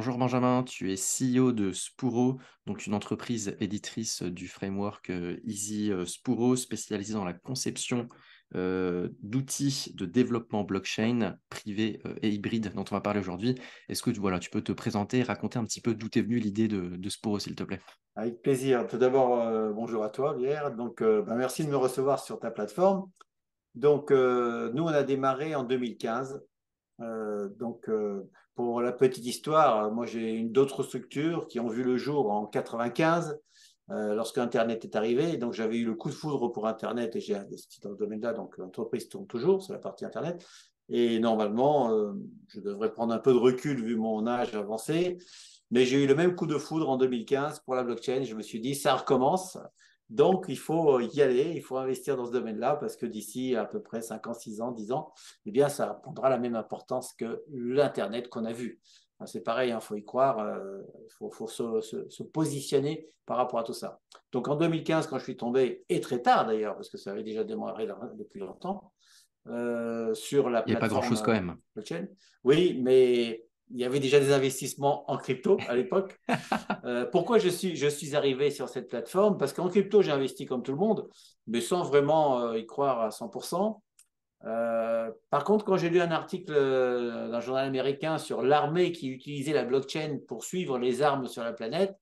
Bonjour Benjamin, tu es CEO de Spuro, donc une entreprise éditrice du framework Easy Spuro, spécialisée dans la conception d'outils de développement blockchain privés et hybrides dont on va parler aujourd'hui. Est-ce que tu peux te présenter et raconter un petit peu d'où est venue l'idée de Spuro, s'il te plaît? Avec plaisir. Tout d'abord, bonjour à toi, Pierre. Merci de me recevoir sur ta plateforme. Nous, on a démarré en 2015. Pour la petite histoire, moi, j'ai une d'autres structures qui ont vu le jour en 95, lorsque Internet est arrivé. Donc, j'avais eu le coup de foudre pour Internet et j'ai investi dans le domaine-là. Donc, l'entreprise tourne toujours sur la partie Internet. Et normalement, je devrais prendre un peu de recul vu mon âge avancé. Mais j'ai eu le même coup de foudre en 2015 pour la blockchain. Je me suis dit, ça recommence. Donc, il faut y aller, il faut investir dans ce domaine-là parce que d'ici à peu près 5 ans, 6 ans, 10 ans, eh bien, ça prendra la même importance que l'Internet qu'on a vu. Enfin, c'est pareil, il faut y croire, faut se positionner par rapport à tout ça. Donc, en 2015, quand je suis tombé, et très tard d'ailleurs, parce que ça avait déjà démarré depuis longtemps, sur la Il n'y a pas plateforme grand-chose quand même. blockchain. Oui, mais il y avait déjà des investissements en crypto à l'époque. Pourquoi je suis arrivé sur cette plateforme? Parce qu'en crypto, j'ai investi comme tout le monde, mais sans vraiment y croire à 100%. Par contre, quand j'ai lu un article d'un journal américain sur l'armée qui utilisait la blockchain pour suivre les armes sur la planète,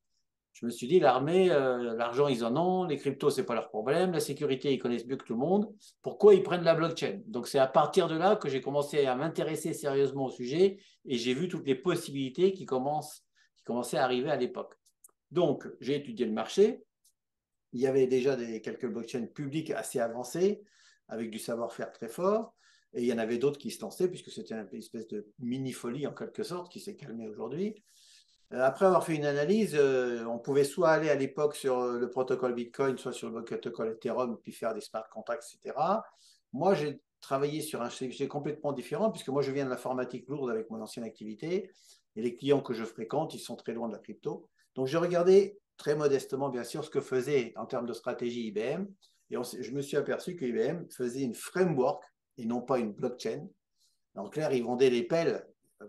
je me suis dit, l'armée, l'argent, ils en ont, les cryptos, c'est pas leur problème, la sécurité, ils connaissent mieux que tout le monde. Pourquoi ils prennent la blockchain? Donc, c'est à partir de là que j'ai commencé à m'intéresser sérieusement au sujet et j'ai vu toutes les possibilités qui commençaient à arriver à l'époque. Donc, j'ai étudié le marché. Il y avait déjà quelques blockchains publiques assez avancées, avec du savoir-faire très fort. Et il y en avait d'autres qui se lançaient, puisque c'était une espèce de mini-folie en quelque sorte, qui s'est calmée aujourd'hui. Après avoir fait une analyse, on pouvait soit aller à l'époque sur le protocole Bitcoin, soit sur le protocole Ethereum, puis faire des smart contracts, etc. Moi, j'ai travaillé sur un sujet complètement différent, puisque moi, je viens de l'informatique lourde avec mon ancienne activité, et les clients que je fréquente, ils sont très loin de la crypto. Donc, j'ai regardé très modestement, bien sûr, ce que faisait en termes de stratégie IBM, et je me suis aperçu que IBM faisait une framework et non pas une blockchain. En clair, ils vendaient les pelles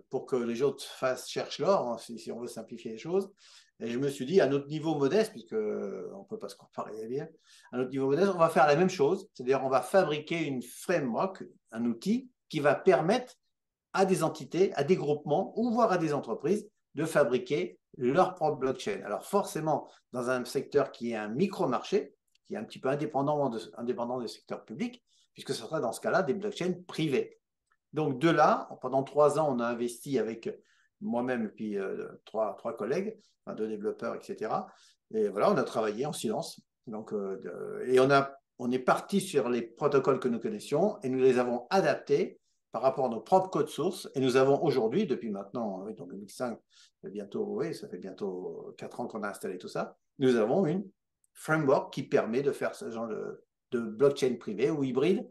pour que les autres cherchent l'or, hein, si on veut simplifier les choses. Et je me suis dit, à notre niveau modeste, puisque on ne peut pas se comparer à bien, à notre niveau modeste, on va faire la même chose, c'est-à-dire on va fabriquer une framework, un outil qui va permettre à des entités, à des groupements, ou voire à des entreprises, de fabriquer leur propre blockchain. Alors forcément, dans un secteur qui est un micro-marché, qui est un petit peu indépendant du secteur public, puisque ce sera dans ce cas-là des blockchains privées. Donc de là, pendant 3 ans, on a investi avec moi-même et puis trois collègues, enfin, deux développeurs, etc. Et voilà, on a travaillé en silence. Et on est parti sur les protocoles que nous connaissions et nous les avons adaptés par rapport à nos propres codes sources. Et nous avons aujourd'hui, depuis maintenant, oui, donc 2005, oui, ça fait bientôt 4 ans qu'on a installé tout ça, nous avons une framework qui permet de faire ce genre de blockchain privé ou hybride.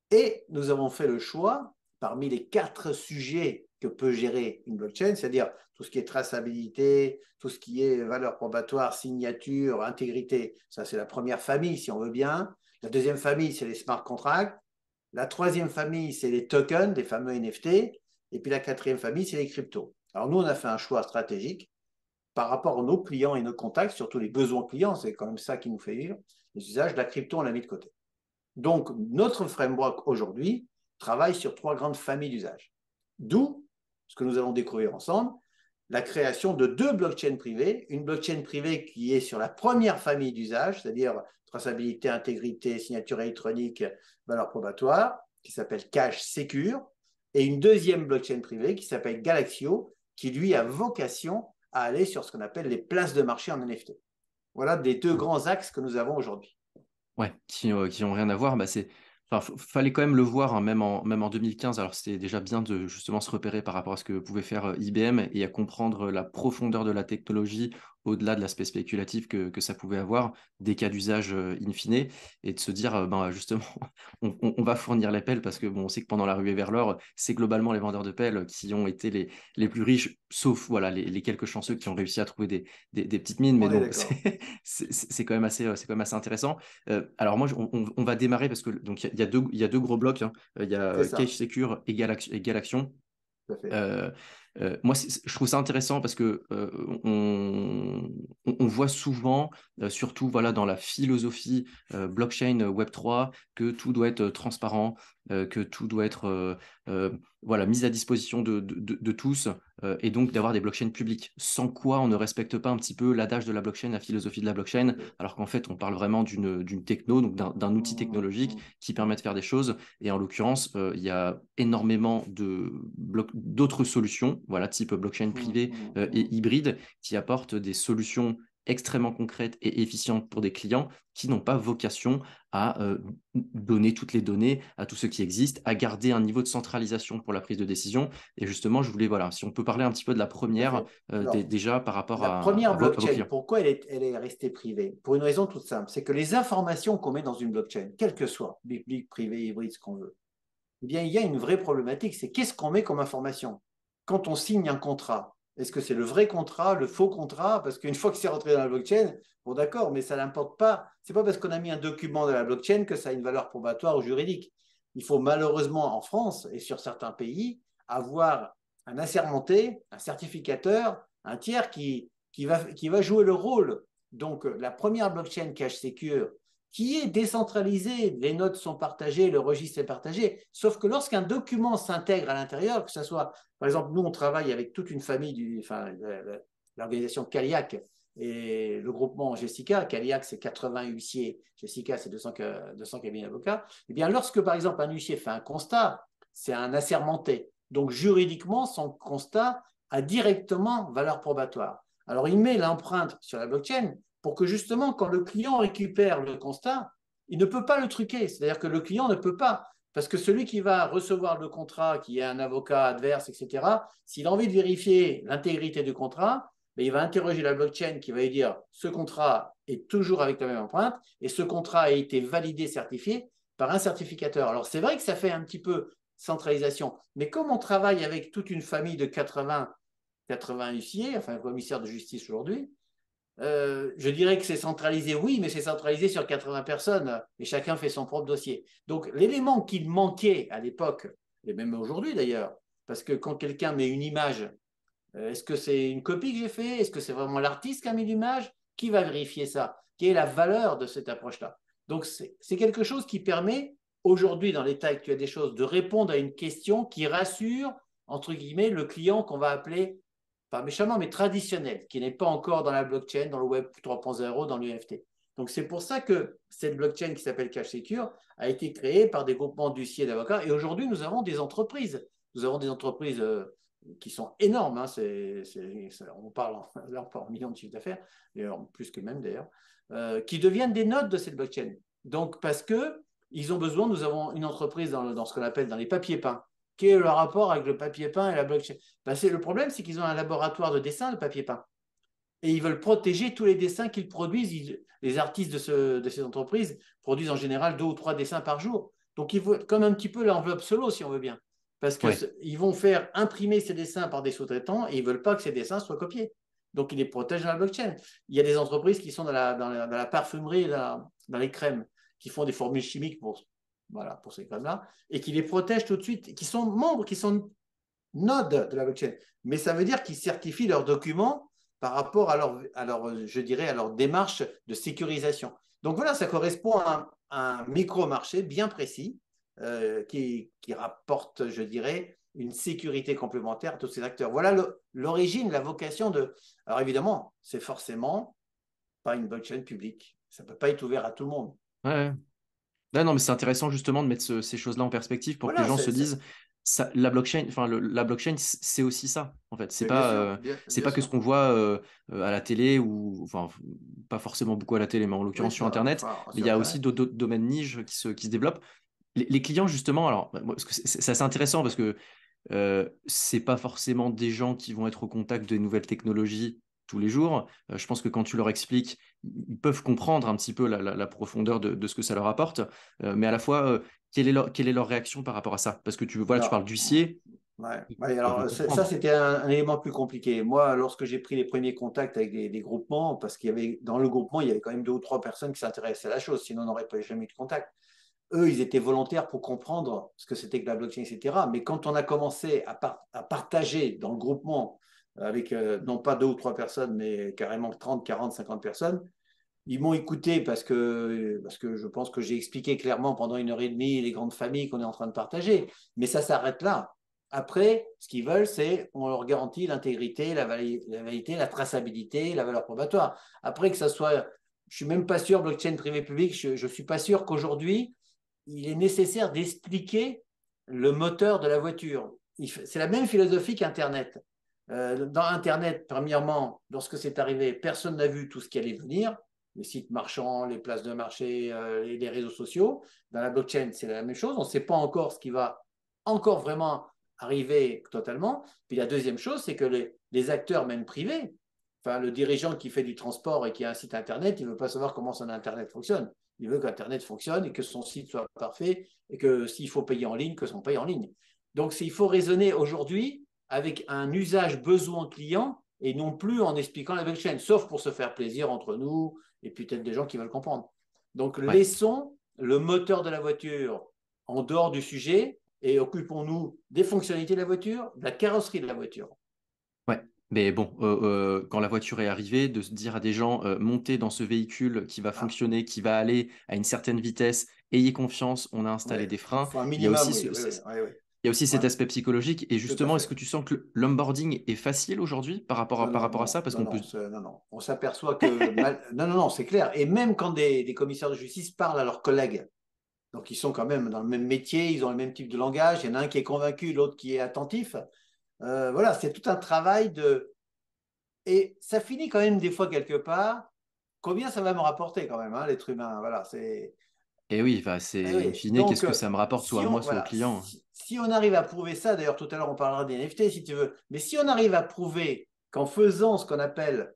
Et nous avons fait le choix, parmi les 4 sujets que peut gérer une blockchain, c'est-à-dire tout ce qui est traçabilité, tout ce qui est valeur probatoire, signature, intégrité, ça c'est la première famille si on veut bien. La deuxième famille, c'est les smart contracts. La troisième famille, c'est les tokens, les fameux NFT. Et puis la quatrième famille, c'est les cryptos. Alors nous, on a fait un choix stratégique par rapport à nos clients et nos contacts, surtout les besoins clients, c'est quand même ça qui nous fait vivre. Les usages, la crypto, on l'a mis de côté. Donc, notre framework aujourd'hui travaille sur 3 grandes familles d'usages. D'où ce que nous allons découvrir ensemble, la création de 2 blockchains privées. Une blockchain privée qui est sur la première famille d'usages, c'est-à-dire traçabilité, intégrité, signature électronique, valeur probatoire, qui s'appelle Cash Secure, et une deuxième blockchain privée qui s'appelle Galaxio, qui lui a vocation à aller sur ce qu'on appelle les places de marché en NFT. Voilà les 2 grands axes que nous avons aujourd'hui. Ouais, qui ont rien à voir, enfin, fallait quand même le voir, hein, même en 2015. Alors, c'était déjà bien de justement se repérer par rapport à ce que pouvait faire IBM et à comprendre la profondeur de la technologie au-delà de l'aspect spéculatif que ça pouvait avoir, des cas d'usage in fine, et de se dire, ben, justement, on va fournir les pelles parce que bon, on sait que pendant la ruée vers l'or, c'est globalement les vendeurs de pelles qui ont été les plus riches, sauf voilà, les quelques chanceux qui ont réussi à trouver des petites mines. Mais On est donc, d'accord. c'est quand même c'est quand même assez intéressant. Alors moi, on va démarrer parce que donc il y a deux gros blocs, hein. Il y C'est a Cache ça, Secure et Galaxion. tout à fait. Euh, Moi, je trouve ça intéressant parce que on voit souvent, surtout voilà, dans la philosophie blockchain Web3, que tout doit être transparent, que tout doit être voilà, mis à disposition de tous, et donc d'avoir des blockchains publiques. Sans quoi on ne respecte pas un petit peu l'adage de la blockchain, la philosophie de la blockchain, alors qu'en fait, on parle vraiment d'une techno, donc d'un outil technologique qui permet de faire des choses. Et en l'occurrence, il y a énormément d'autres solutions, voilà, type blockchain privée et hybride, qui apportent des solutions extrêmement concrètes et efficientes pour des clients qui n'ont pas vocation à donner toutes les données à tous ceux qui existent, à garder un niveau de centralisation pour la prise de décision. Et justement, je voulais, voilà, si on peut parler un petit peu de la Tout à première, fait. Alors, déjà par rapport la première à vos blockchain, clients. pourquoi elle est restée privée? Pour une raison toute simple, c'est que les informations qu'on met dans une blockchain, quel que soit, public, privé, hybride, ce qu'on veut, eh bien, il y a une vraie problématique, c'est qu'est-ce qu'on met comme information? Quand on signe un contrat, est-ce que c'est le vrai contrat, le faux contrat? Parce qu'une fois que c'est rentré dans la blockchain, bon d'accord, mais ça n'importe pas. C'est pas parce qu'on a mis un document dans la blockchain que ça a une valeur probatoire ou juridique. Il faut malheureusement en France et sur certains pays avoir un assermenté, un certificateur, un tiers qui va jouer le rôle. Donc la première blockchain Cash Secure, qui est décentralisé, les notes sont partagées, le registre est partagé, sauf que lorsqu'un document s'intègre à l'intérieur, que ce soit, par exemple, nous on travaille avec toute une famille, l'organisation Caliac et le groupement Jessica, Caliac c'est 80 huissiers, Jessica c'est 200 cabinets d'avocats, et bien lorsque par exemple un huissier fait un constat, c'est un assermenté, donc juridiquement son constat a directement valeur probatoire. Alors il met l'empreinte sur la blockchain, pour que justement, quand le client récupère le constat, il ne peut pas le truquer. C'est-à-dire que le client ne peut pas. Parce que celui qui va recevoir le contrat, qui est un avocat adverse, etc., s'il a envie de vérifier l'intégrité du contrat, ben, il va interroger la blockchain qui va lui dire ce contrat est toujours avec la même empreinte et ce contrat a été validé, certifié par un certificateur. Alors c'est vrai que ça fait un petit peu centralisation, mais comme on travaille avec toute une famille de 80 huissiers, enfin un commissaire de justice aujourd'hui, je dirais que c'est centralisé, oui, mais c'est centralisé sur 80 personnes et chacun fait son propre dossier. Donc, l'élément qu'il manquait à l'époque, et même aujourd'hui d'ailleurs, parce que quand quelqu'un met une image, est-ce que c'est une copie que j'ai fait? Est-ce que c'est vraiment l'artiste qui a mis l'image? Qui va vérifier ça? Quelle est la valeur de cette approche-là? Donc, c'est quelque chose qui permet aujourd'hui, dans l'état actuel des choses, de répondre à une question qui rassure, entre guillemets, le client qu'on va appeler pas méchamment, mais traditionnel, qui n'est pas encore dans la blockchain, dans le Web 3.0, dans l'UFT. Donc, c'est pour ça que cette blockchain qui s'appelle Cash Secure a été créée par des groupements d'huissiers et d'avocats. Et aujourd'hui, nous avons des entreprises. Nous avons des entreprises qui sont énormes. Hein. On parle là, on parle en millions de chiffres d'affaires, plus que même d'ailleurs, qui deviennent des nodes de cette blockchain. Donc, parce que ils ont besoin, nous avons une entreprise dans ce qu'on appelle dans les papiers peints. Quel est le rapport avec le papier peint et la blockchain? Ben, le problème, c'est qu'ils ont un laboratoire de dessin, de papier peint. Et ils veulent protéger tous les dessins qu'ils produisent. Les artistes de ces entreprises produisent en général 2 ou 3 dessins par jour. Donc, ils veulent comme un petit peu l'enveloppe solo, si on veut bien. Parce Ouais. qu'ils vont faire imprimer ces dessins par des sous-traitants et ils ne veulent pas que ces dessins soient copiés. Donc, ils les protègent dans la blockchain. Il y a des entreprises qui sont dans la parfumerie, dans les crèmes, qui font des formules chimiques pour ces crèmes-là, et qui les protègent tout de suite, qui sont membres, qui sont nodes de la blockchain. Mais ça veut dire qu'ils certifient leurs documents par rapport je dirais, à leur démarche de sécurisation. Donc voilà, ça correspond à un micro-marché bien précis qui rapporte, je dirais, une sécurité complémentaire à tous ces acteurs. Voilà l'origine, la vocation de... Alors évidemment, c'est forcément pas une blockchain publique. Ça ne peut pas être ouvert à tout le monde. Ouais, ouais. Ouais, non, mais c'est intéressant justement de mettre ces choses-là en perspective pour que les Voilà, gens se disent ça, la blockchain, enfin la blockchain, c'est aussi ça en fait. mais bien sûr, C'est bien pas que ce sûr. qu'on voit à la télé ou enfin pas forcément beaucoup à la télé, mais en Oui, l'occurrence sur ça, Internet. enfin, Mais il sur y a aussi Internet. d'autres domaines niches qui se développent. Les clients justement, alors moi, parce que c'est assez intéressant parce que c'est pas forcément des gens qui vont être au contact de nouvelles technologies tous les jours. Je pense que quand tu leur expliques, ils peuvent comprendre un petit peu la profondeur de ce que ça leur apporte, mais à la fois, quelle est leur réaction par rapport à ça? Parce que voilà, tu parles Alors, d'huissier, ouais. ils Ouais, peuvent le alors ça, comprendre. c'était un élément plus compliqué. Moi, lorsque j'ai pris les premiers contacts avec des groupements, parce qu'il y avait dans le groupement, il y avait quand même 2 ou 3 personnes qui s'intéressaient à la chose, sinon on n'aurait pas jamais eu de contact. eux, ils étaient volontaires pour comprendre ce que c'était que la blockchain, etc. Mais quand on a commencé à partager dans le groupement avec non pas 2 ou 3 personnes, mais carrément 30, 40, 50 personnes, ils m'ont écouté parce que je pense que j'ai expliqué clairement pendant 1 heure et demie les grandes familles qu'on est en train de partager. Mais ça s'arrête là. Après, ce qu'ils veulent, c'est on leur garantit l'intégrité, la validité, la traçabilité, la valeur probatoire. Après, que ça soit, je suis même pas sûr, blockchain privé-public, je suis pas sûr qu'aujourd'hui, il est nécessaire d'expliquer le moteur de la voiture. C'est la même philosophie qu'Internet. Dans Internet, premièrement, lorsque c'est arrivé, personne n'a vu tout ce qui allait venir, les sites marchands, les places de marché, les réseaux sociaux. Dans la blockchain, c'est la même chose. On ne sait pas encore ce qui va encore vraiment arriver totalement. Puis la deuxième chose, c'est que les acteurs, même privés, enfin, le dirigeant qui fait du transport et qui a un site Internet, il ne veut pas savoir comment son Internet fonctionne. Il veut qu'Internet fonctionne et que son site soit parfait et que s'il faut payer en ligne, que son paye en ligne. Donc, il faut raisonner aujourd'hui avec un usage besoin client et non plus en expliquant la blockchain, sauf pour se faire plaisir entre nous et peut-être des gens qui veulent comprendre. Donc, Ouais. laissons le moteur de la voiture en dehors du sujet et occupons-nous des fonctionnalités de la voiture, de la carrosserie de la voiture. Ouais, mais bon, quand la voiture est arrivée, de se dire à des gens, montez dans ce véhicule qui va Ah, fonctionner, qui va aller à une certaine vitesse, ayez confiance, on a installé ouais. des Il freins. faut un Il y a minimum, aussi oui, oui, oui, oui, oui. il y a aussi Ouais, cet aspect psychologique. Et tout à justement, est-ce que fait. tu sens que l'onboarding est facile aujourd'hui Non, par non, rapport à non, ça? Parce non, qu'on peut. non, non, non. On s'aperçoit que non, non, non, c'est clair. Et même quand des commissaires de justice parlent à leurs collègues, donc ils sont quand même dans le même métier, ils ont le même type de langage. Il y en a un qui est convaincu, l'autre qui est attentif. Voilà, c'est tout un travail de. Et ça finit quand même des fois quelque part. Combien ça va me rapporter quand même, hein, l'être humain. Voilà, c'est. Et oui, bah, Eh c'est in oui. fine, qu'est-ce Donc, que ça me rapporte, soit si à on, moi, soit au voilà, client? si on arrive à prouver ça, d'ailleurs tout à l'heure on parlera des NFT si tu veux, mais si on arrive à prouver qu'en faisant ce qu'on appelle,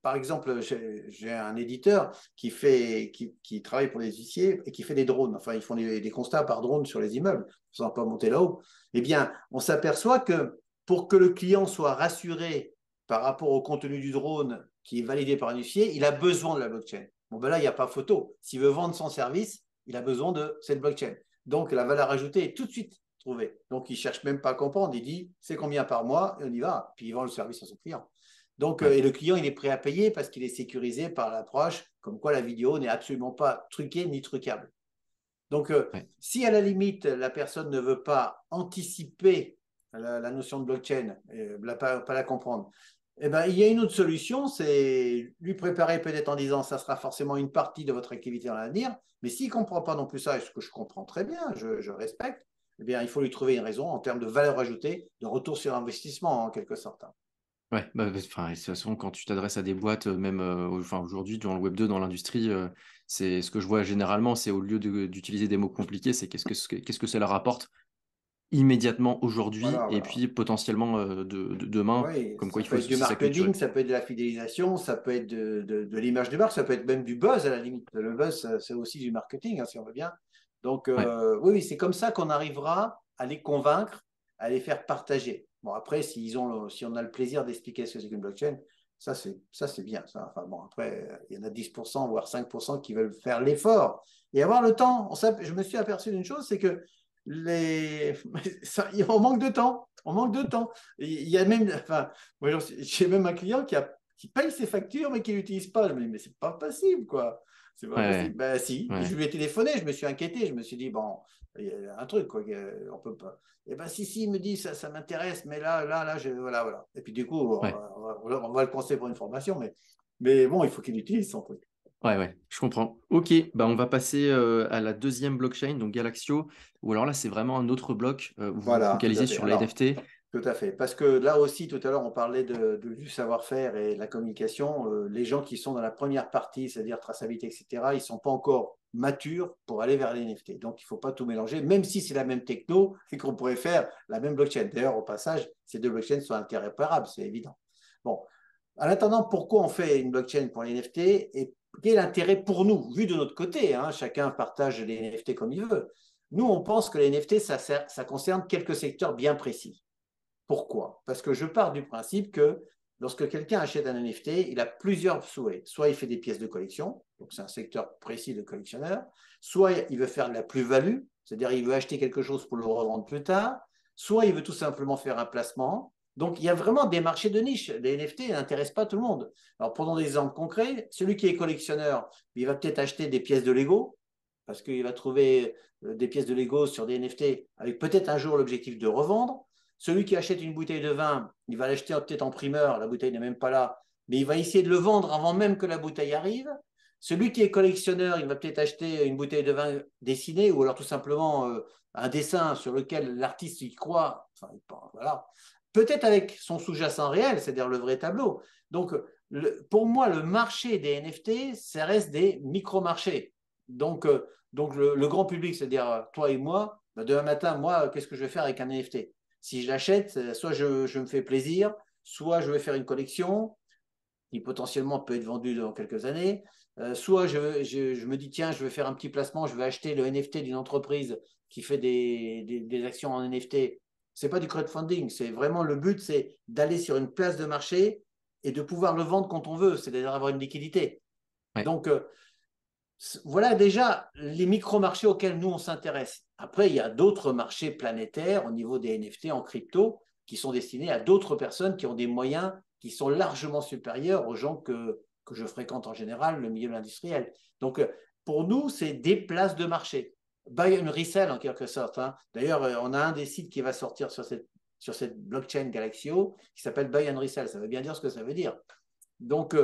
par exemple, j'ai un éditeur qui travaille pour les huissiers et qui fait des drones, enfin ils font des constats par drone sur les immeubles, sans pas monter là-haut, eh bien on s'aperçoit que pour que le client soit rassuré par rapport au contenu du drone qui est validé par un huissier, il a besoin de la blockchain. Bon, ben là, il n'y a pas photo. S'il veut vendre son service, il a besoin de cette blockchain. Donc, la valeur ajoutée est tout de suite trouvée. Donc, il ne cherche même pas à comprendre. Il dit, c'est combien par mois et on y va. Puis, il vend le service à son client. Donc, Ouais, et le client, il est prêt à payer parce qu'il est sécurisé par l'approche, comme quoi la vidéo n'est absolument pas truquée ni trucable. Donc, ouais. si à la limite, la personne ne veut pas anticiper la notion de blockchain, pas la comprendre, eh ben, il y a une autre solution, c'est lui préparer peut-être en disant ça sera forcément une partie de votre activité dans l'avenir, mais s'il ne comprend pas non plus ça, et ce que je comprends très bien, je respecte, eh bien, il faut lui trouver une raison en termes de valeur ajoutée, de retour sur investissement en quelque sorte. Ouais, bah, enfin, de toute façon, quand tu t'adresses à des boîtes, même enfin, aujourd'hui, dans le Web 2, dans l'industrie, c'est ce que je vois généralement, c'est au lieu d'utiliser des mots compliqués, c'est qu'est-ce que ça leur apporte immédiatement aujourd'hui Voilà, et voilà. puis potentiellement demain, Oui, comme quoi ça il peut faut être du aussi s'acculturer. marketing, ça peut être de la fidélisation, ça peut être de l'image de marque, ça peut être même du buzz à la limite. Le buzz, c'est aussi du marketing, hein, si on veut bien. Donc, Ouais, oui, oui, c'est comme ça qu'on arrivera à les convaincre, à les faire partager. Bon, après, si on a le plaisir d'expliquer ce que c'est qu'une blockchain, ça, c'est bien. Ça. Enfin, bon, après, il y en a 10%, voire 5% qui veulent faire l'effort et avoir le temps. Je me suis aperçu d'une chose, c'est que on manque de temps. On manque de temps. Il y a même, enfin, moi, j'ai même un client qui paye ses factures mais qui l'utilise pas. Je me dis, mais c'est pas possible, quoi. C'est pas ouais, possible. Ben si, ouais, je ouais. lui ai téléphoné, je me suis inquiété, je me suis dit, bon, il y a un truc, quoi, on peut pas. Et ben si, il me dit, ça m'intéresse, mais là, voilà, voilà. Et puis du coup, Ouais. on va le conseiller pour une formation, mais bon, il faut qu'il utilise son truc. Ouais, ouais, je comprends. Ok, bah on va passer à la deuxième blockchain, donc Galaxio, ou alors là, c'est vraiment un autre bloc où vous vous Voilà, tout à focalisez fait. sur les Alors, NFT. tout à fait. Parce que là aussi, tout à l'heure, on parlait du savoir-faire et de la communication. Les gens qui sont dans la première partie, c'est-à-dire traçabilité, etc., ils ne sont pas encore matures pour aller vers les NFT. Donc, il ne faut pas tout mélanger, même si c'est la même techno et qu'on pourrait faire la même blockchain. D'ailleurs, au passage, ces deux blockchains sont interréparables, c'est évident. Bon, en attendant, pourquoi on fait une blockchain pour les NFT et quel est l'intérêt pour nous, vu de notre côté, hein, chacun partage les NFT comme il veut. Nous, on pense que les NFT, ça concerne quelques secteurs bien précis. Pourquoi? Parce que je pars du principe que lorsque quelqu'un achète un NFT, il a plusieurs souhaits. Soit il fait des pièces de collection, donc c'est un secteur précis de collectionneur, soit il veut faire de la plus-value, c'est-à-dire il veut acheter quelque chose pour le revendre plus tard, soit il veut tout simplement faire un placement. Donc, il y a vraiment des marchés de niche. Les NFT n'intéressent pas tout le monde. Alors, prenons des exemples concrets. Celui qui est collectionneur, il va peut-être acheter des pièces de Lego, parce qu'il va trouver des pièces de Lego sur des NFT avec peut-être un jour l'objectif de revendre. Celui qui achète une bouteille de vin, il va l'acheter peut-être en primeur, la bouteille n'est même pas là, mais il va essayer de le vendre avant même que la bouteille arrive. Celui qui est collectionneur, il va peut-être acheter une bouteille de vin dessinée ou alors tout simplement un dessin sur lequel l'artiste y croit. Enfin, voilà. Peut-être avec son sous-jacent réel, c'est-à-dire le vrai tableau. Donc, pour moi, le marché des NFT, ça reste des micro-marchés. Donc le grand public, c'est-à-dire toi et moi, bah, demain matin, moi, qu'est-ce que je vais faire avec un NFT? Si je l'achète, soit je me fais plaisir, soit je vais faire une collection qui potentiellement peut être vendue dans quelques années, soit je me dis, tiens, je vais faire un petit placement, je vais acheter le NFT d'une entreprise qui fait des actions en NFT. Ce n'est pas du crowdfunding, c'est vraiment le but, c'est d'aller sur une place de marché et de pouvoir le vendre quand on veut, c'est-à-dire avoir une liquidité. Ouais. Donc, voilà déjà les micro-marchés auxquels nous, on s'intéresse. Après, il y a d'autres marchés planétaires au niveau des NFT en crypto qui sont destinés à d'autres personnes qui ont des moyens qui sont largement supérieurs aux gens que je fréquente en général, le milieu industriel. Donc, pour nous, c'est des places de marché. Buy and resell en quelque sorte. Hein. D'ailleurs, on a un des sites qui va sortir sur cette blockchain Galaxio qui s'appelle Buy and Resell. Ça veut bien dire ce que ça veut dire. Donc,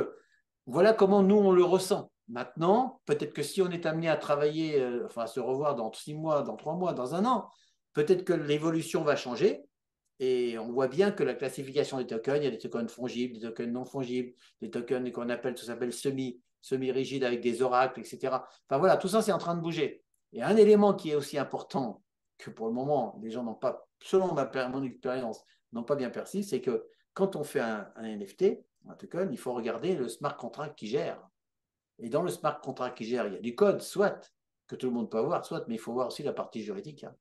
voilà comment nous, on le ressent. Maintenant, peut-être que si on est amené à travailler, enfin à se revoir dans 6 mois, dans 3 mois, dans un an, peut-être que l'évolution va changer. Et on voit bien que la classification des tokens, il y a des tokens fongibles, des tokens non fongibles, des tokens qu'on appelle, tout s'appelle semi-rigides avec des oracles, etc. Enfin voilà, tout ça, c'est en train de bouger. Et un élément qui est aussi important, que pour le moment, les gens n'ont pas, selon mon expérience, n'ont pas bien perçu, c'est que quand on fait un NFT, un token, il faut regarder le smart contract qui gère. Et dans le smart contract qui gère, il y a du code, soit, que tout le monde peut avoir, soit, mais il faut voir aussi la partie juridique. Hein.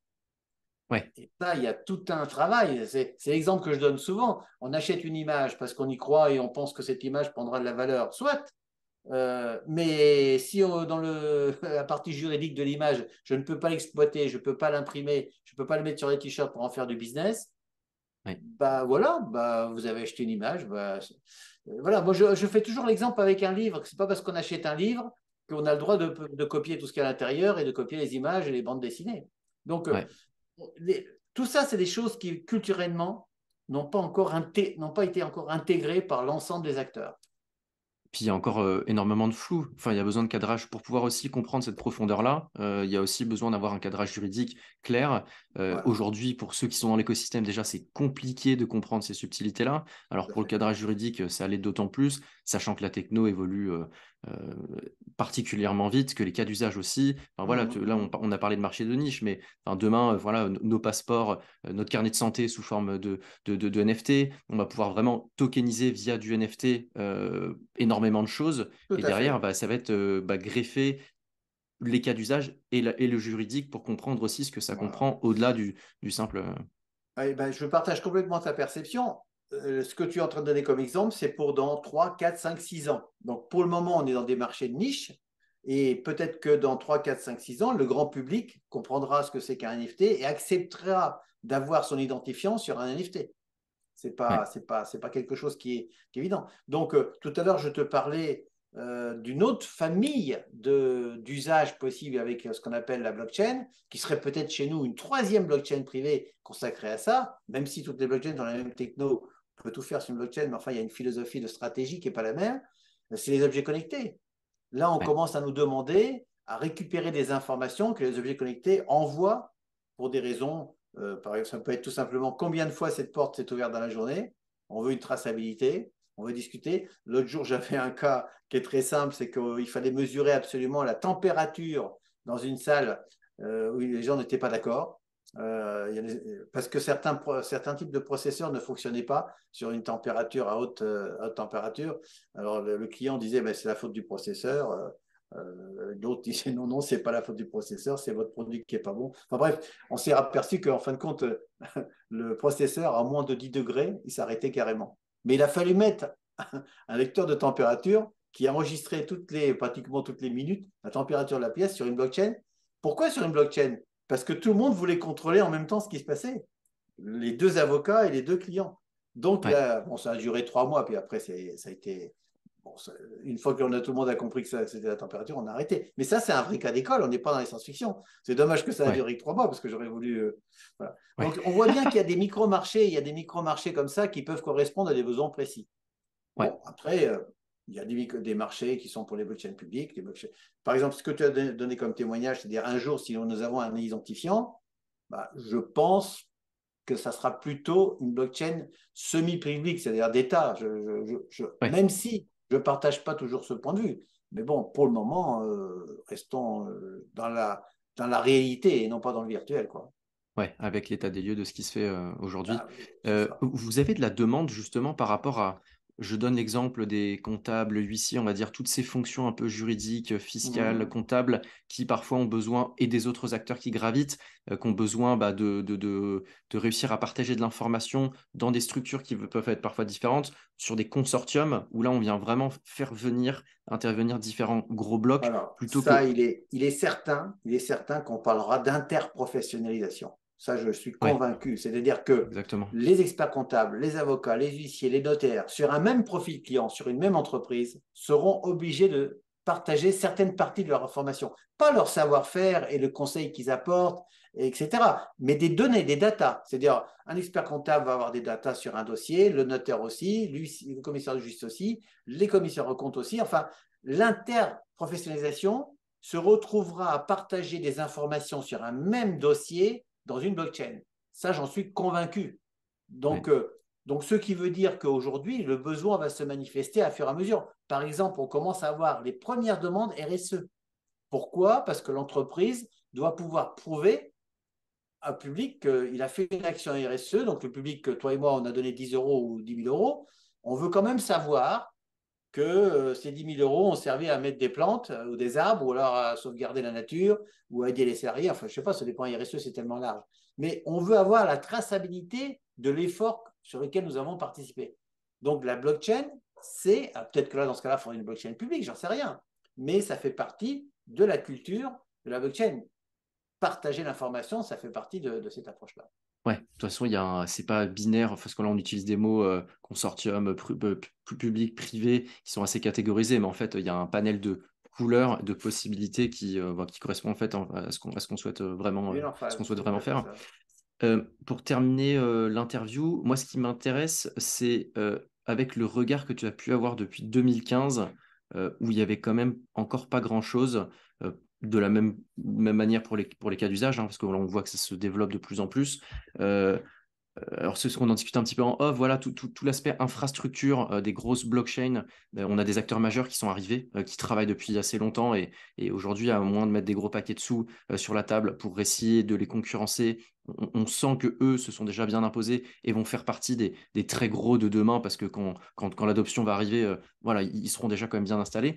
Ouais. Et ça, il y a tout un travail. C'est l'exemple que je donne souvent. On achète une image parce qu'on y croit et on pense que cette image prendra de la valeur, soit. Mais si dans la partie juridique de l'image, je ne peux pas l'exploiter, je ne peux pas l'imprimer, je ne peux pas le mettre sur les t-shirts pour en faire du business, Ouais. bah voilà, bah, vous avez acheté une image. Bah, voilà, moi je fais toujours l'exemple avec un livre. C'est pas parce qu'on achète un livre qu'on a le droit de copier tout ce qu'il y a à l'intérieur et de copier les images et les bandes dessinées. Donc, Ouais. tout ça, c'est des choses qui, culturellement, n'ont pas été encore intégrées par l'ensemble des acteurs. Puis il y a encore énormément de flou. Enfin, il y a besoin de cadrage pour pouvoir aussi comprendre cette profondeur-là. Il y a aussi besoin d'avoir un cadrage juridique clair. Voilà. Aujourd'hui, pour ceux qui sont dans l'écosystème, déjà, c'est compliqué de comprendre ces subtilités-là. Alors, Tout à pour le fait. cadrage juridique, ça l'est d'autant plus, sachant que la techno évolue euh, particulièrement vite, que les cas d'usage aussi. Enfin, voilà, là, on a parlé de marché de niche, mais enfin, demain, voilà, nos passeports, notre carnet de santé sous forme de NFT, on va pouvoir vraiment tokeniser via du NFT énormément de choses. Tout Et à derrière, fait. bah, ça va être greffer les cas d'usage et le juridique pour comprendre aussi ce que ça Voilà. comprend au-delà du simple. Eh ben, je partage complètement ta perception. Ce que tu es en train de donner comme exemple, c'est pour dans 3, 4, 5, 6 ans. Donc, pour le moment, on est dans des marchés de niche. Et peut-être que dans 3, 4, 5, 6 ans, le grand public comprendra ce que c'est qu'un NFT et acceptera d'avoir son identifiant sur un NFT. Ouais, C'est pas quelque chose qui est évident. Donc, tout à l'heure, je te parlais d'une autre famille d'usages possibles avec ce qu'on appelle la blockchain, qui serait peut-être chez nous une troisième blockchain privée consacrée à ça, même si toutes les blockchains ont la même techno, on peut tout faire sur une blockchain, mais enfin, il y a une philosophie de stratégie qui n'est pas la même. C'est les objets connectés. Là, on ouais, commence à nous demander à récupérer des informations que les objets connectés envoient pour des raisons. Par exemple, ça peut être tout simplement combien de fois cette porte s'est ouverte dans la journée. On veut une traçabilité, on veut discuter. L'autre jour, j'avais un cas qui est très simple, c'est qu'il fallait mesurer absolument la température dans une salle où les gens n'étaient pas d'accord. Parce que certains types de processeurs ne fonctionnaient pas sur une température à haute température. Alors le client disait ben, c'est la faute du processeur. L'autre disait non, non, c'est pas la faute du processeur, c'est votre produit qui est pas bon. Enfin bref, on s'est aperçu qu'en fin de compte, le processeur à moins de 10 degrés, il s'arrêtait carrément. Mais il a fallu mettre un lecteur de température qui enregistrait pratiquement toutes les minutes la température de la pièce sur une blockchain Pourquoi sur une blockchain? Parce que tout le monde voulait contrôler en même temps ce qui se passait. Les deux avocats et les deux clients. Donc Ouais, là, bon, ça a duré 3 mois, puis après, ça a été. Bon, une fois que tout le monde a compris que c'était la température, on a arrêté. Mais ça, c'est un vrai cas d'école, on n'est pas dans les science-fiction. C'est dommage que ça a ouais, duré que 3 mois, parce que j'aurais voulu. Voilà. ouais, Donc, on voit bien qu'il y a des micro-marchés, il y a des micro-marchés comme ça qui peuvent correspondre à des besoins précis. ouais, Bon, après, il y a des marchés qui sont pour les blockchains publiques. Par exemple, ce que tu as donné comme témoignage, c'est-à-dire un jour, si nous avons un identifiant, bah, je pense que ça sera plutôt une blockchain semi-publique, c'est-à-dire d'État. ouais. Même si je ne partage pas toujours ce point de vue. Mais bon, pour le moment, restons dans la réalité et non pas dans le virtuel, quoi. Ouais, avec l'état des lieux de ce qui se fait aujourd'hui. Ah oui, c'est ça. Vous avez de la demande justement par rapport à, je donne l'exemple des comptables, huissiers, on va dire toutes ces fonctions un peu juridiques, fiscales, Mmh. comptables, qui parfois ont besoin, et des autres acteurs qui gravitent, qui ont besoin bah, de réussir à partager de l'information dans des structures qui peuvent être parfois différentes, sur des consortiums, où là on vient vraiment faire venir, intervenir différents gros blocs, Alors, plutôt ça, que... il est certain qu'on parlera d'interprofessionnalisation. Ça, je suis Ouais, convaincu. C'est-à-dire que exactement. les experts comptables, les avocats, les huissiers, les notaires, sur un même profil client, sur une même entreprise, seront obligés de partager certaines parties de leur information. Pas leur savoir-faire et le conseil qu'ils apportent, etc. Mais des données, des datas. C'est-à-dire, un expert comptable va avoir des datas sur un dossier, le notaire aussi, le commissaire de justice aussi, les commissaires aux comptes aussi. Enfin, l'interprofessionnalisation se retrouvera à partager des informations sur un même dossier dans une blockchain. Ça, j'en suis convaincu. Ouais, Donc, ce qui veut dire qu'aujourd'hui, le besoin va se manifester à fur et à mesure. Par exemple, on commence à avoir les premières demandes RSE. Pourquoi? Parce que l'entreprise doit pouvoir prouver un public qu'il a fait une action RSE, donc le public que toi et moi, on a donné 10 euros ou 10 000 euros, on veut quand même savoir que ces 10 000 euros ont servi à mettre des plantes ou des arbres, ou alors à sauvegarder la nature, ou à aider les salariés. Enfin, je ne sais pas, ça dépend, RSE, c'est tellement large. Mais on veut avoir la traçabilité de l'effort sur lequel nous avons participé. Donc, la blockchain, c'est, peut-être que là, dans ce cas-là, il faudrait une blockchain publique, j'en sais rien. Mais ça fait partie de la culture de la blockchain. Partager l'information, ça fait partie de cette approche-là. ouais, de toute façon, c'est pas binaire, parce que là, on utilise des mots consortium, public, privé, qui sont assez catégorisés, mais en fait, il y a un panel de couleurs, de possibilités qui correspond en fait à ce qu'on souhaite Bien en ce qu'on phase, souhaite c'est tout vraiment à fait faire. ça. Pour terminer l'interview, moi, ce qui m'intéresse, c'est avec le regard que tu as pu avoir depuis 2015, où il y avait quand même encore pas grand-chose, de la même manière pour les cas d'usage, hein, parce que là, on voit que ça se développe de plus en plus. Euh, alors, c'est ce qu'on en discutait un petit peu en off, voilà, tout l'aspect infrastructure des grosses blockchains. On a des acteurs majeurs qui sont arrivés, qui travaillent depuis assez longtemps et aujourd'hui, à moins de mettre des gros paquets de sous sur la table pour essayer de les concurrencer, on sent que eux se sont déjà bien imposés et vont faire partie des très gros de demain parce que quand l'adoption va arriver, voilà, ils seront déjà quand même bien installés.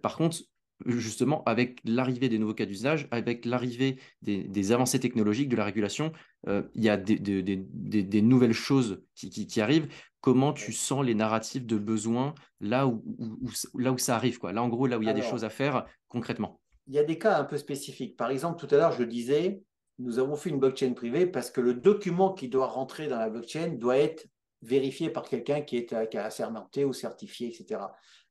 Par contre, justement, avec l'arrivée des nouveaux cas d'usage, avec l'arrivée des avancées technologiques, de la régulation, il y a des nouvelles choses qui arrivent. Comment tu Oui. sens les narratifs de besoin là où ça arrive, quoi. Là, en gros, là où il y a des choses Alors, à faire concrètement. il y a des cas un peu spécifiques. Par exemple, tout à l'heure, je disais, nous avons fait une blockchain privée parce que le document qui doit rentrer dans la blockchain doit être vérifié par quelqu'un qui a assermenté ou certifié, etc.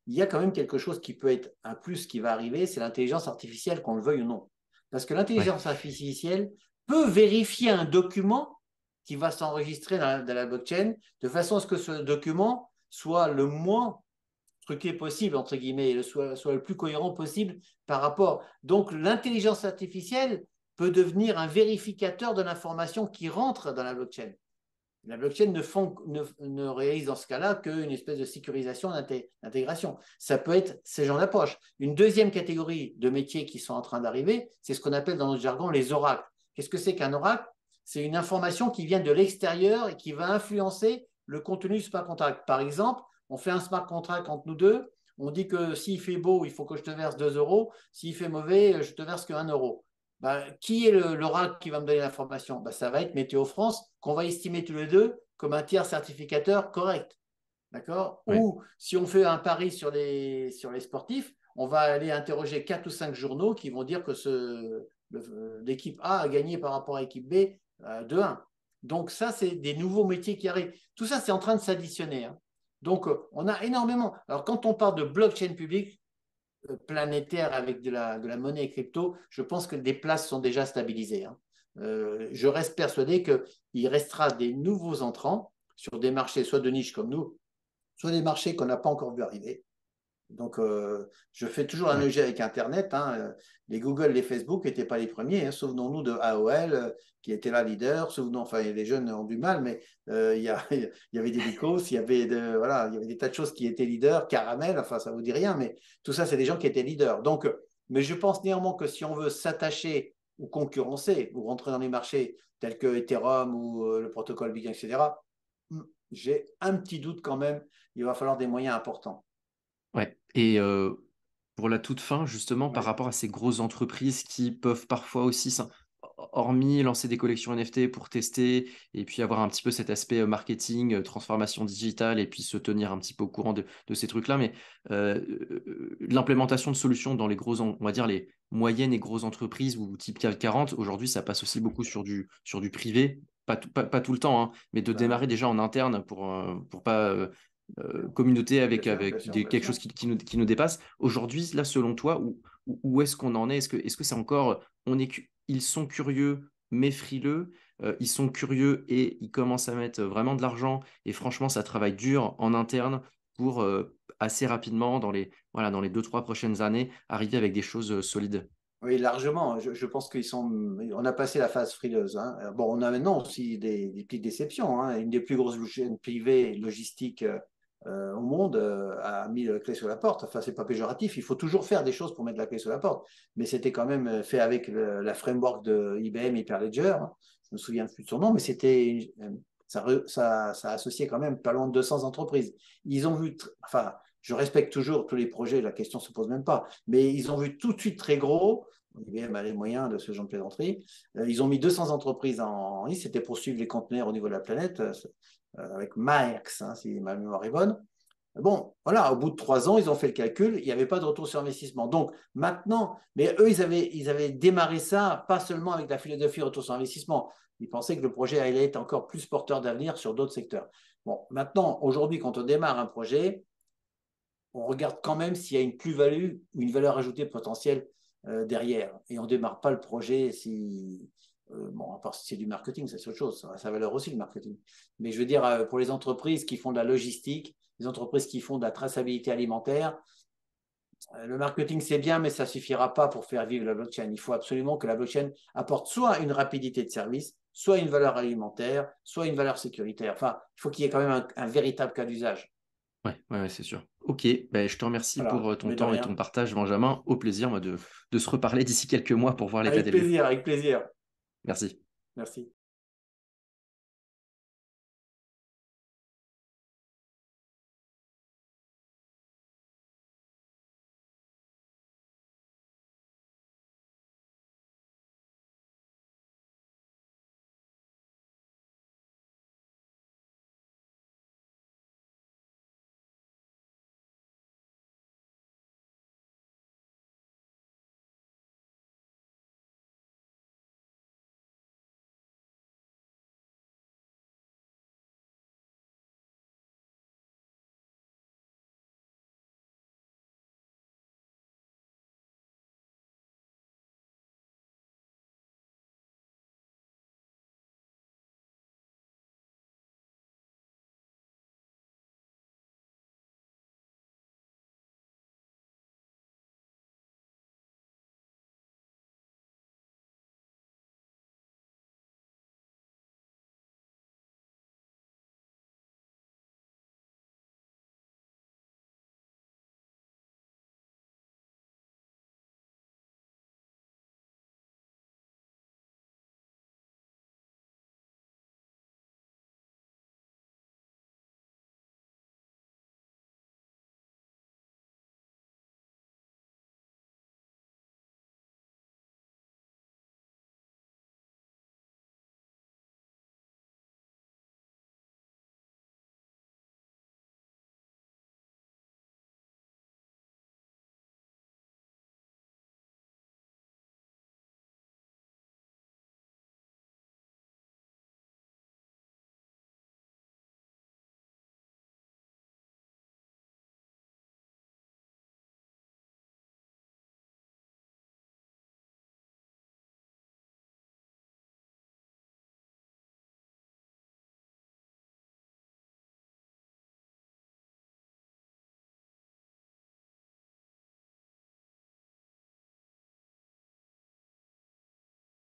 Il y a quand même quelque chose qui peut être un plus qui va arriver, c'est l'intelligence artificielle, qu'on le veuille ou non. Parce que Ouais, l'intelligence artificielle peut vérifier un document qui va s'enregistrer dans la blockchain de façon à ce que ce document soit le moins truqué possible, entre guillemets, et soit le plus cohérent possible par rapport. Donc, l'intelligence artificielle peut devenir un vérificateur de l'information qui rentre dans la blockchain. La blockchain ne réalise dans ce cas-là qu'une espèce de sécurisation d'intégration. Ça peut être ces genres d'approche. Une deuxième catégorie de métiers qui sont en train d'arriver, c'est ce qu'on appelle dans notre jargon les oracles. Qu'est-ce que c'est qu'un oracle? C'est une information qui vient de l'extérieur et qui va influencer le contenu du smart contract. Par exemple, on fait un smart contract entre nous deux. On dit que s'il fait beau, il faut que je te verse 2 euros. S'il fait mauvais, je te verse que 1 euro. Ben, qui est l'oracle qui va me donner l'information? Ben, ça va être Météo France, qu'on va estimer tous les deux comme un tiers certificateur correct. D'accord? ouais, Ou si on fait un pari sur les sportifs, on va aller interroger 4 ou 5 journaux qui vont dire que l'équipe A a gagné par rapport à l'équipe B 2-1. Donc ça, c'est des nouveaux métiers qui arrivent. Tout ça, c'est en train de s'additionner. Hein. Donc, on a énormément. Alors, quand on parle de blockchain public, planétaire avec de la monnaie crypto, je pense que des places sont déjà stabilisées. Hein. Je reste persuadé qu'il restera des nouveaux entrants sur des marchés, soit de niche comme nous, soit des marchés qu'on n'a pas encore vu arriver. Donc, je fais toujours Ouais. l'analogie avec Internet. Hein. Les Google, les Facebook n'étaient pas les premiers. Hein. Souvenons-nous de AOL, qui était là leader. Souvenons, enfin, les jeunes ont du mal, mais il y avait des Lycos, voilà, il y avait des tas de choses qui étaient leaders. Caramel, enfin, ça ne vous dit rien, mais tout ça, c'est des gens qui étaient leaders. Donc, mais je pense néanmoins que si on veut s'attacher ou concurrencer ou rentrer dans les marchés tels que Ethereum ou le protocole Bitcoin, etc., j'ai un petit doute quand même. Il va falloir des moyens importants. Ouais. Et pour la toute fin, justement, par Ouais. rapport à ces grosses entreprises qui peuvent parfois aussi, hormis lancer des collections NFT pour tester et puis avoir un petit peu cet aspect marketing, transformation digitale et puis se tenir un petit peu au courant de ces trucs-là, mais l'implémentation de solutions dans les on va dire les moyennes et grosses entreprises ou type CAC 40, aujourd'hui, ça passe aussi beaucoup sur du privé. Pas tout le temps, hein, mais de Ouais, démarrer ouais. déjà en interne pour pas communauté Bien sûr, bien avec sûr, bien quelque sûr. chose qui nous dépasse. Aujourd'hui, là, selon toi, où est-ce qu'on en est? Est-ce que c'est encore, ils sont curieux mais frileux, ils sont curieux et ils commencent à mettre vraiment de l'argent et franchement, ça travaille dur en interne pour assez rapidement, voilà, dans les 2, 3 prochaines années, arriver avec des choses solides. Oui, largement. Je pense qu'ils sont. On a passé la phase frileuse. Hein. Bon, on a maintenant aussi des petites déceptions. Hein. Une des plus grosses chaînes privées logistiques au monde a mis la clé sur la porte. Enfin, c'est pas péjoratif. Il faut toujours faire des choses pour mettre la clé sur la porte. Mais c'était quand même fait avec la framework de IBM Hyperledger. Hein. Je me souviens plus de son nom, mais c'était ça associait quand même pas loin de 200 entreprises. Ils ont vu. Enfin, je respecte toujours tous les projets. La question se pose même pas. Mais ils ont vu tout de suite très gros. IBM a les moyens de ce genre de plaisanterie. Ils ont mis 200 entreprises en ligne. C'était pour suivre les conteneurs au niveau de la planète, avec Maersk, hein, si ma mémoire est bonne. Bon, voilà, au bout de 3 ans, ils ont fait le calcul, il n'y avait pas de retour sur investissement. Donc maintenant, mais eux, ils avaient démarré ça, pas seulement avec la philosophie retour sur investissement. Ils pensaient que le projet allait être encore plus porteur d'avenir sur d'autres secteurs. Bon, maintenant, aujourd'hui, quand on démarre un projet, on regarde quand même s'il y a une plus-value ou une valeur ajoutée potentielle derrière. Et on ne démarre pas le projet si. Bon, à part si c'est du marketing, c'est autre chose. Ça a sa valeur aussi, le marketing. Mais je veux dire, pour les entreprises qui font de la logistique, les entreprises qui font de la traçabilité alimentaire, le marketing, c'est bien, mais ça ne suffira pas pour faire vivre la blockchain. Il faut absolument que la blockchain apporte soit une rapidité de service, soit une valeur alimentaire, soit une valeur sécuritaire. Enfin, il faut qu'il y ait quand même un véritable cas d'usage. Ouais, c'est sûr. Ok, ben, je te remercie pour Voilà, ton mais de temps et ton rien. partage, Benjamin. Au plaisir, moi, de se reparler d'ici quelques mois pour voir l'état Avec des lieux. plaisir, avec plaisir. Merci. Merci.